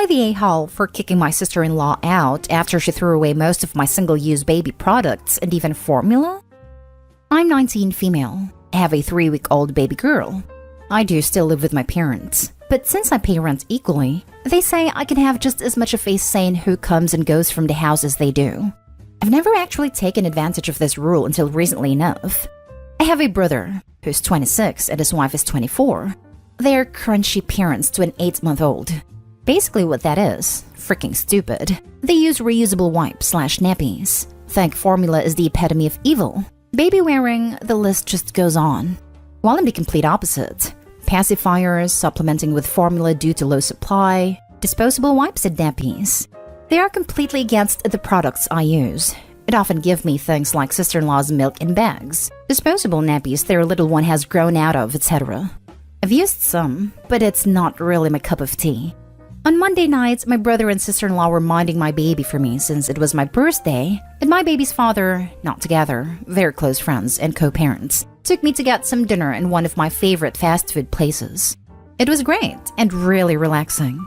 I the a-hole for kicking my sister-in-law out after she threw away most of my single-use baby products and even formula? I'm 19 female. I have a 3-week-old baby girl. I do still live with my parents, but since I pay rent equally, they say I can have just as much of a say in who comes and goes from the house as they do. I've never actually taken advantage of this rule until recently enough. I have a brother who's 26 and his wife is 24. They're crunchy parents to an 8-month-old. Basically what that is, freaking stupid. They use reusable wipes/nappies. Think formula is the epitome of evil. Baby wearing, the list just goes on. While I'm the complete opposite. Pacifiers, supplementing with formula due to low supply, disposable wipes and nappies. They are completely against the products I use. It often give me things like sister-in-law's milk in bags, disposable nappies their little one has grown out of, etc. I've used some, but it's not really my cup of tea. On Monday nights, my brother and sister-in-law were minding my baby for me since it was my birthday, and my baby's father, not together, very close friends and co-parents, took me to get some dinner in one of my favorite fast food places. It was great and really relaxing.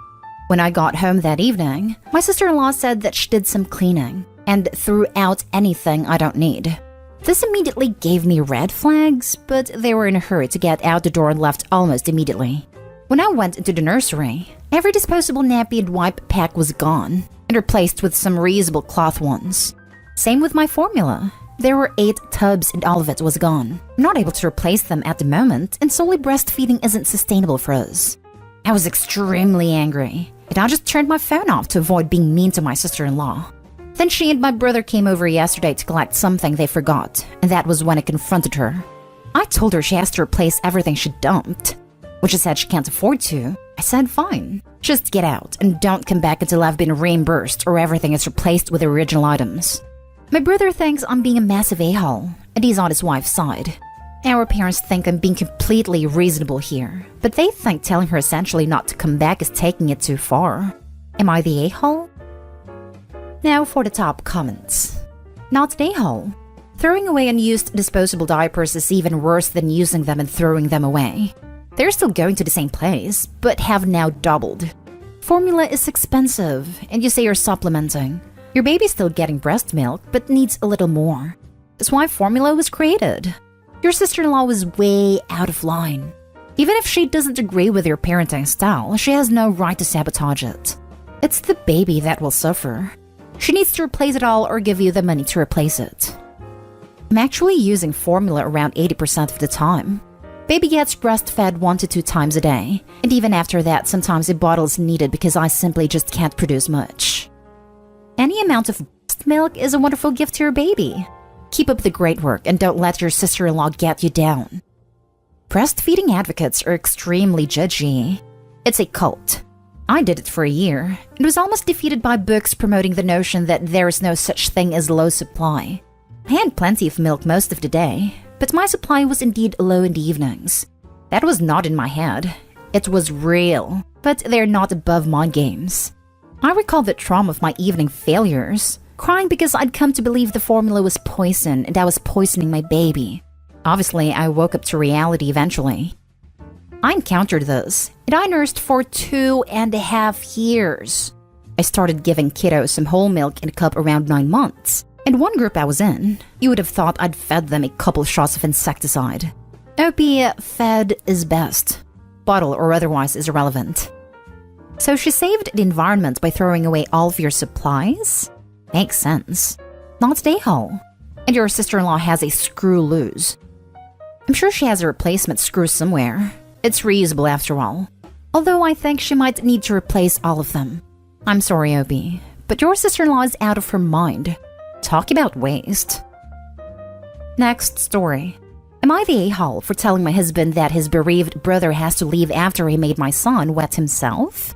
When I got home that evening, my sister-in-law said that she did some cleaning and threw out anything I don't need. This immediately gave me red flags, but they were in a hurry to get out the door and left almost immediately. When I went into the nursery, every disposable nappy and wipe pack was gone and replaced with some reusable cloth ones. Same with my formula. There were 8 tubs and all of it was gone. I'm not able to replace them at the moment, and solely breastfeeding isn't sustainable for us. I was extremely angry, and I just turned my phone off to avoid being mean to my sister-in-law. Then she and my brother came over yesterday to collect something they forgot, and that was when I confronted her. I told her she has to replace everything she dumped, which she said she can't afford to. I said fine, just get out and don't come back until I've been reimbursed or everything is replaced with the original items. My brother thinks I'm being a massive a-hole, and he's on his wife's side. Our parents think I'm being completely reasonable here, but they think telling her essentially not to come back is taking it too far. Am I the a-hole? Now for the top comments. Not the a-hole. Throwing away unused disposable diapers is even worse than using them and throwing them away. They're still going to the same place, but have now doubled. Formula is expensive, and you say you're supplementing. Your baby's still getting breast milk, but needs a little more. That's why formula was created. Your sister-in-law was way out of line. Even if she doesn't agree with your parenting style, she has no right to sabotage it. It's the baby that will suffer. She needs to replace it all or give you the money to replace it. I'm actually using formula around 80% of the time. Baby gets breastfed 1 to 2 times a day, and even after that, sometimes a bottle is needed because I simply just can't produce much. Any amount of breast milk is a wonderful gift to your baby. Keep up the great work and don't let your sister-in-law get you down. Breastfeeding advocates are extremely judgy. It's a cult. I did it for a year and was almost defeated by books promoting the notion that there is no such thing as low supply. I had plenty of milk most of the day, but my supply was indeed low in the evenings. That was not in my head. It was real, but they're not above mind games. I recall the trauma of my evening failures, crying because I'd come to believe the formula was poison and I was poisoning my baby. Obviously, I woke up to reality eventually. I encountered this, and I nursed for 2.5 years. I started giving kiddos some whole milk in a cup around 9 months. In one group I was in, you would have thought I'd fed them a couple shots of insecticide. OP, fed is best. Bottle or otherwise is irrelevant. So she saved the environment by throwing away all of your supplies? Makes sense. Not a-hole. And your sister-in-law has a screw loose. I'm sure she has a replacement screw somewhere. It's reusable after all. Although I think she might need to replace all of them. I'm sorry, Obi, but your sister-in-law is out of her mind. Talk about waste. Next story. Am I the a-hole for telling my husband that his bereaved brother has to leave after he made my son wet himself?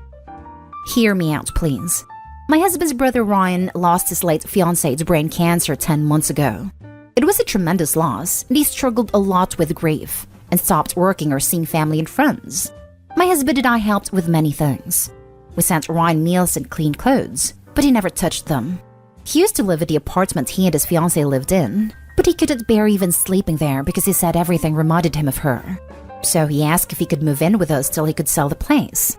Hear me out, please. My husband's brother Ryan lost his late fiancée to brain cancer 10 months ago. It was a tremendous loss, and he struggled a lot with grief and stopped working or seeing family and friends. My husband and I helped with many things. We sent Ryan meals and clean clothes, but he never touched them. He used to live at the apartment he and his fiancée lived in, but he couldn't bear even sleeping there because he said everything reminded him of her. So he asked if he could move in with us till he could sell the place.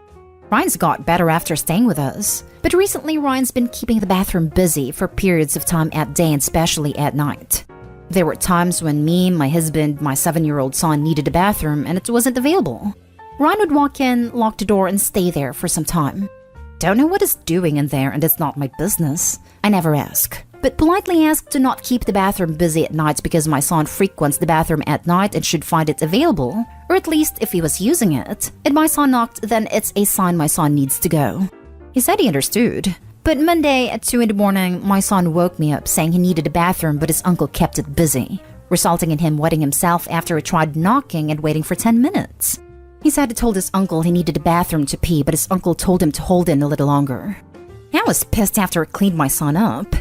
Ryan's got better after staying with us, but recently Ryan's been keeping the bathroom busy for periods of time at day and especially at night. There were times when me, my husband, my 7-year-old son needed a bathroom and it wasn't available. Ryan would walk in, lock the door, and stay there for some time. Don't know what he's doing in there and it's not my business. I never ask, but politely ask to not keep the bathroom busy at night because my son frequents the bathroom at night and should find it available, or at least if he was using it, and my son knocked, then it's a sign my son needs to go. He said he understood. But Monday at 2 in the morning, my son woke me up saying he needed a bathroom but his uncle kept it busy, resulting in him wetting himself after he tried knocking and waiting for 10 minutes. He said he told his uncle he needed a bathroom to pee, but his uncle told him to hold in a little longer. I was pissed after I cleaned my son up.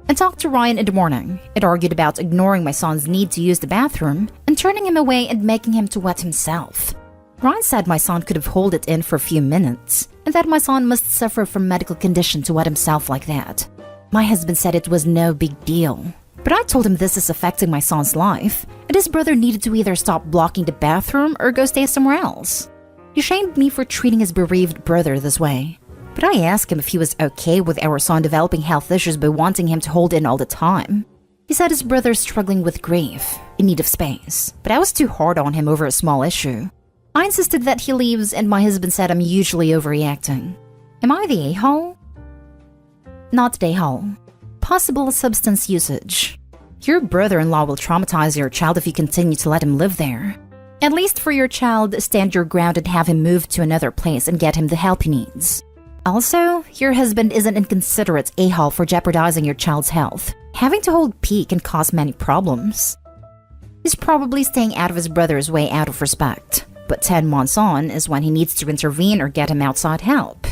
I talked to Ryan in the morning. It argued about ignoring my son's need to use the bathroom and turning him away and making him to wet himself. Ryan said my son could have held it in for a few minutes, and that my son must suffer from medical condition to wet himself like that. My husband said it was no big deal. But I told him this is affecting my son's life, and his brother needed to either stop blocking the bathroom or go stay somewhere else. He shamed me for treating his bereaved brother this way. But I asked him if he was okay with our son developing health issues by wanting him to hold in all the time. He said his brother's struggling with grief, in need of space, but I was too hard on him over a small issue. I insisted that he leaves, and my husband said I'm usually overreacting. Am I the a-hole? Not the a-hole. Possible substance usage. Your brother-in-law will traumatize your child if you continue to let him live there. At least for your child, stand your ground and have him move to another place and get him the help he needs. Also, your husband is an inconsiderate a-hole for jeopardizing your child's health. Having to hold pee can cause many problems. He's probably staying out of his brother's way out of respect, but 10 months on is when he needs to intervene or get him outside help.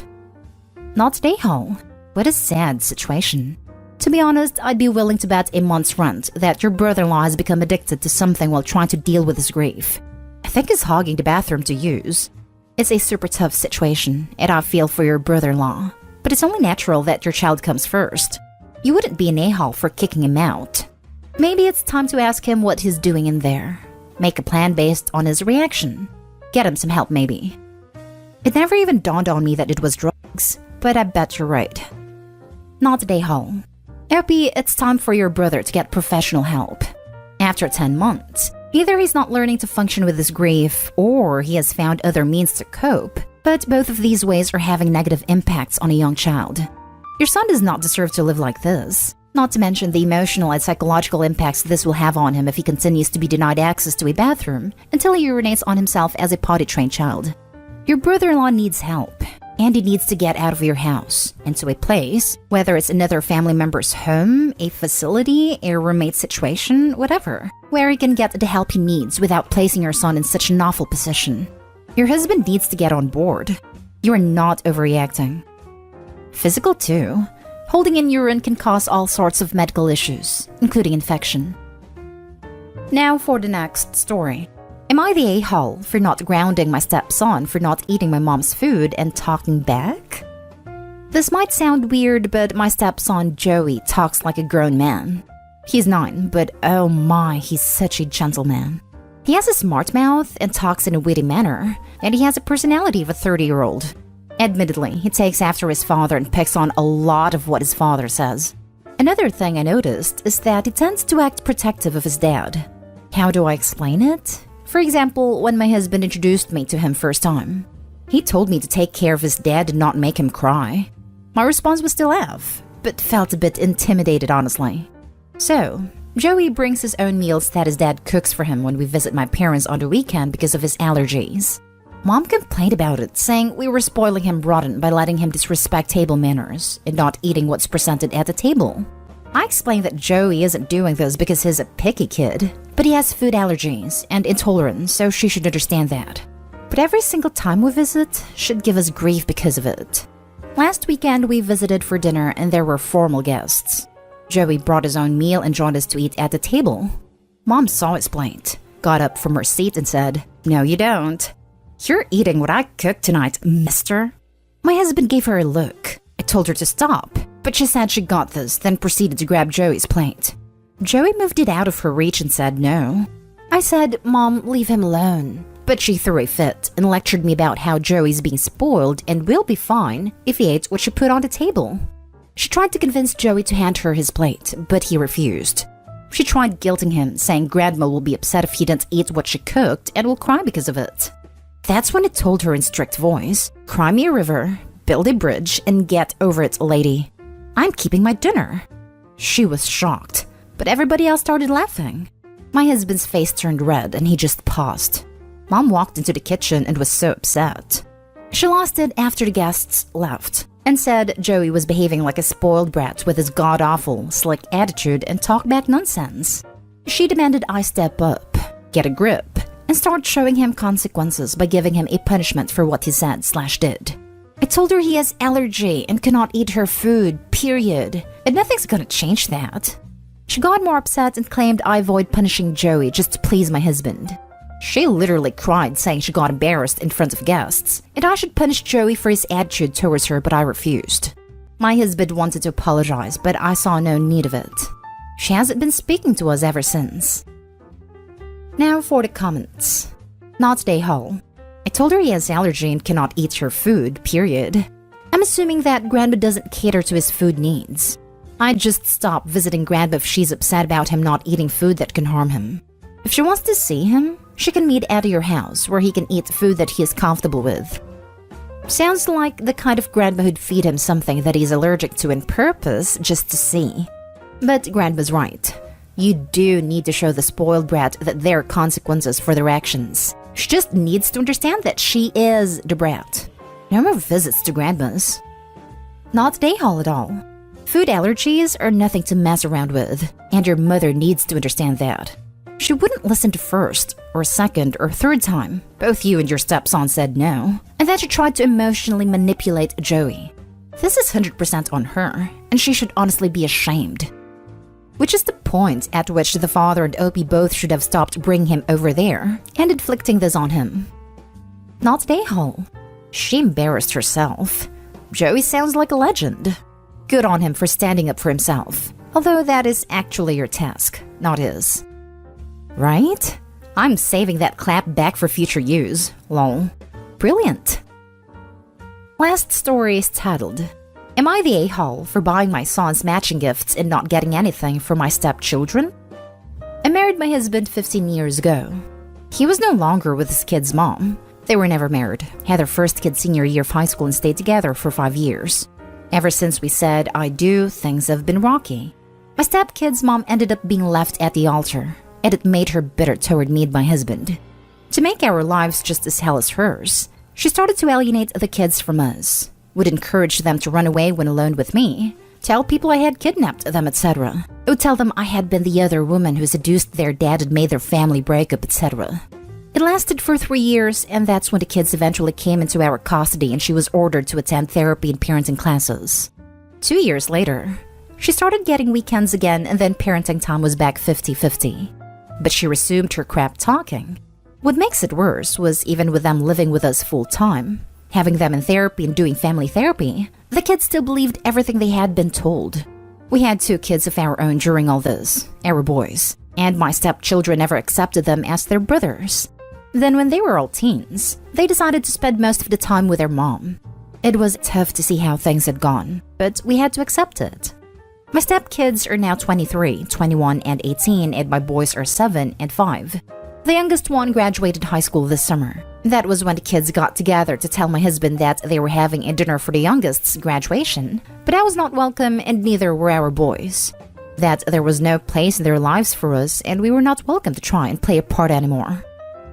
Not the a-hole. What a sad situation. To be honest, I'd be willing to bet a month's rent that your brother-in-law has become addicted to something while trying to deal with his grief. I think he's hogging the bathroom to use. It's a super tough situation, and I feel for your brother-in-law. But it's only natural that your child comes first. You wouldn't be an a-hole for kicking him out. Maybe it's time to ask him what he's doing in there. Make a plan based on his reaction. Get him some help, maybe. It never even dawned on me that it was drugs, but I bet you're right. Not the a-hole. Epi, it's time for your brother to get professional help. After 10 months, either he's not learning to function with his grief, or he has found other means to cope, but both of these ways are having negative impacts on a young child. Your son does not deserve to live like this, not to mention the emotional and psychological impacts this will have on him if he continues to be denied access to a bathroom until he urinates on himself as a potty-trained child. Your brother-in-law needs help, and he needs to get out of your house, into a place, whether it's another family member's home, a facility, a roommate situation, whatever, where he can get the help he needs without placing your son in such an awful position. Your husband needs to get on board. You are not overreacting. Physical too. Holding in urine can cause all sorts of medical issues, including infection. Now for the next story. Am I the a-hole for not grounding my stepson for not eating my mom's food and talking back? This might sound weird, but my stepson Joey talks like a grown man. He's 9, but oh my, he's such a gentleman. He has a smart mouth and talks in a witty manner, and he has a personality of a 30-year-old. Admittedly, he takes after his father and picks on a lot of what his father says. Another thing I noticed is that he tends to act protective of his dad. How do I explain it? For example, when my husband introduced me to him first time, he told me to take care of his dad and not make him cry. My response was to laugh, but felt a bit intimidated, honestly. So, Joey brings his own meals that his dad cooks for him when we visit my parents on the weekend because of his allergies. Mom complained about it, saying we were spoiling him rotten by letting him disrespect table manners and not eating what's presented at the table. I explained that Joey isn't doing this because he's a picky kid, but he has food allergies and intolerance, so she should understand that. But every single time we visit should give us grief because of it. Last weekend we visited for dinner and there were formal guests. Joey brought his own meal and joined us to eat at the table. Mom saw his plate, got up from her seat and said, "No, you don't. You're eating what I cooked tonight, mister." My husband gave her a look. I told her to stop, but she said she got this, then proceeded to grab Joey's plate. Joey moved it out of her reach and said no. I said, "Mom, leave him alone. But she threw a fit and lectured me about how Joey's being spoiled and will be fine if he ate what she put on the table. She tried to convince Joey to hand her his plate, but he refused. She tried guilting him, saying Grandma will be upset if he didn't eat what she cooked and will cry because of it. That's when it told her in strict voice, "Cry me a river, build a bridge, and get over it, lady. I'm keeping my dinner." She was shocked, but everybody else started laughing. My husband's face turned red and he just paused. Mom walked into the kitchen and was so upset. She lost it after the guests left and said Joey was behaving like a spoiled brat with his god-awful, slick attitude and talk-back nonsense. She demanded I step up, get a grip, and start showing him consequences by giving him a punishment for what he said/did. I told her he has allergy and cannot eat her food, period, and nothing's gonna change that. She got more upset and claimed I avoid punishing Joey just to please my husband. She literally cried, saying she got embarrassed in front of guests, and I should punish Joey for his attitude towards her, but I refused. My husband wanted to apologize, but I saw no need of it. She hasn't been speaking to us ever since. Now for the comments. Not Day Hall. I told her he has allergy and cannot eat her food, period. I'm assuming that Grandma doesn't cater to his food needs. I'd just stop visiting Grandma if she's upset about him not eating food that can harm him. If she wants to see him, she can meet at your house where he can eat food that he is comfortable with. Sounds like the kind of grandma who'd feed him something that he's allergic to on purpose just to see. But Grandma's right. You do need to show the spoiled brat that there are consequences for their actions. She just needs to understand that she is the brat. No more visits to Grandma's. Not Day Hall at all. Food allergies are nothing to mess around with, and your mother needs to understand that. She wouldn't listen to first, or second, or third time. Both you and your stepson said no, and then she tried to emotionally manipulate Joey. This is 100% on her, and she should honestly be ashamed. Which is the point at which the father and Opie both should have stopped bringing him over there and inflicting this on him. Not Day Hall. She embarrassed herself. Joey sounds like a legend. Good on him for standing up for himself, although that is actually your task, not his. Right? I'm saving that clap back for future use. Lol. Brilliant. Last story is titled, Am I the a-hole for buying my sons matching gifts and not getting anything for my stepchildren? I married my husband 15 years ago. He was no longer with his kid's mom. They were never married, had their first kid senior year of high school and stayed together for 5 years. Ever since we said I do, things have been rocky. My stepkid's mom ended up being left at the altar, and it made her bitter toward me and my husband. To make our lives just as hell as hers, she started to alienate the kids from us, would encourage them to run away when alone with me, tell people I had kidnapped them, etc. Would tell them I had been the other woman who seduced their dad and made their family break up, etc. It lasted for 3 years, and that's when the kids eventually came into our custody and she was ordered to attend therapy and parenting classes. 2 years later, she started getting weekends again, and then parenting time was back 50-50. But she resumed her crap talking. What makes it worse was even with them living with us full-time, having them in therapy and doing family therapy, the kids still believed everything they had been told. We had 2 kids of our own during all this, our boys, and my stepchildren never accepted them as their brothers. Then when they were all teens, they decided to spend most of the time with their mom. It was tough to see how things had gone, but we had to accept it. My stepkids are now 23, 21, and 18, and my boys are 7 and 5. The youngest one graduated high school this summer. That was when the kids got together to tell my husband that they were having a dinner for the youngest's graduation, but I was not welcome and neither were our boys. That there was no place in their lives for us and we were not welcome to try and play a part anymore.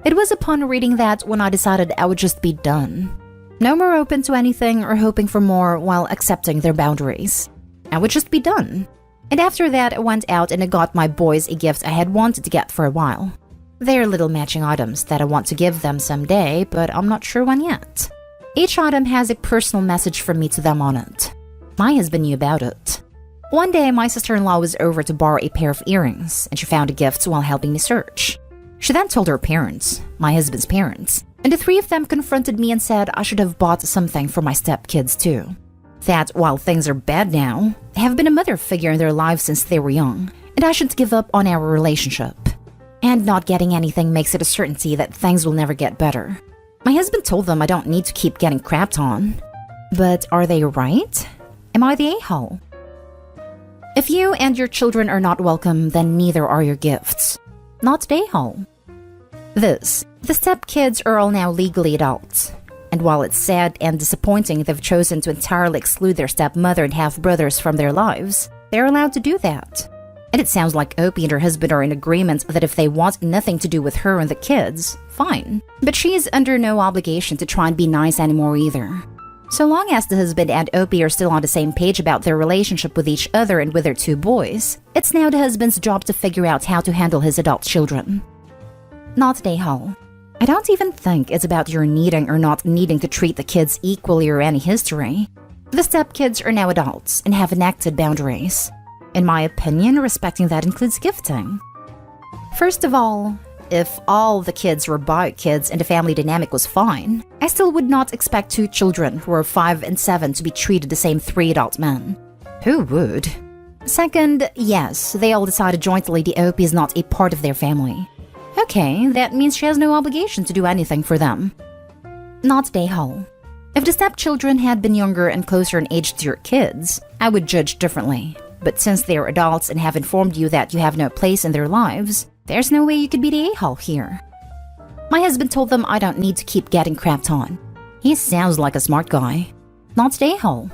It was upon reading that when I decided I would just be done. No more open to anything or hoping for more while accepting their boundaries. I would just be done. And after that, I went out and I got my boys a gift I had wanted to get for a while. They're little matching items that I want to give them someday, but I'm not sure when yet. Each item has a personal message from me to them on it. My husband knew about it. One day, my sister-in-law was over to borrow a pair of earrings, and she found a gift while helping me search. She then told her parents, my husband's parents, and the 3 of them confronted me and said I should have bought something for my stepkids too. That while things are bad now, I have been a mother figure in their lives since they were young, and I shouldn't give up on our relationship. And not getting anything makes it a certainty that things will never get better. My husband told them I don't need to keep getting crapped on. But are they right? Am I the a-hole? If you and your children are not welcome, then neither are your gifts. Not the a-hole. The stepkids are all now legally adults. And while it's sad and disappointing they've chosen to entirely exclude their stepmother and half-brothers from their lives, they're allowed to do that. And it sounds like Opie and her husband are in agreement that if they want nothing to do with her and the kids, fine. But she is under no obligation to try and be nice anymore either. So long as the husband and Opie are still on the same page about their relationship with each other and with their 2 boys, it's now the husband's job to figure out how to handle his adult children. Not the a-hole. I don't even think it's about your needing or not needing to treat the kids equally or any history. The stepkids are now adults and have enacted boundaries. In my opinion, respecting that includes gifting. First of all, if all the kids were bio kids and the family dynamic was fine, I still would not expect 2 children who are 5 and 7 to be treated the same 3 adult men. Who would? Second, yes, they all decided jointly the Opie is not a part of their family. Okay, that means she has no obligation to do anything for them. Not the a-hole. If the stepchildren had been younger and closer in age to your kids, I would judge differently. But since they are adults and have informed you that you have no place in their lives, there's no way you could be the a-hole here. My husband told them I don't need to keep getting crapped on. He sounds like a smart guy. Not the a-hole.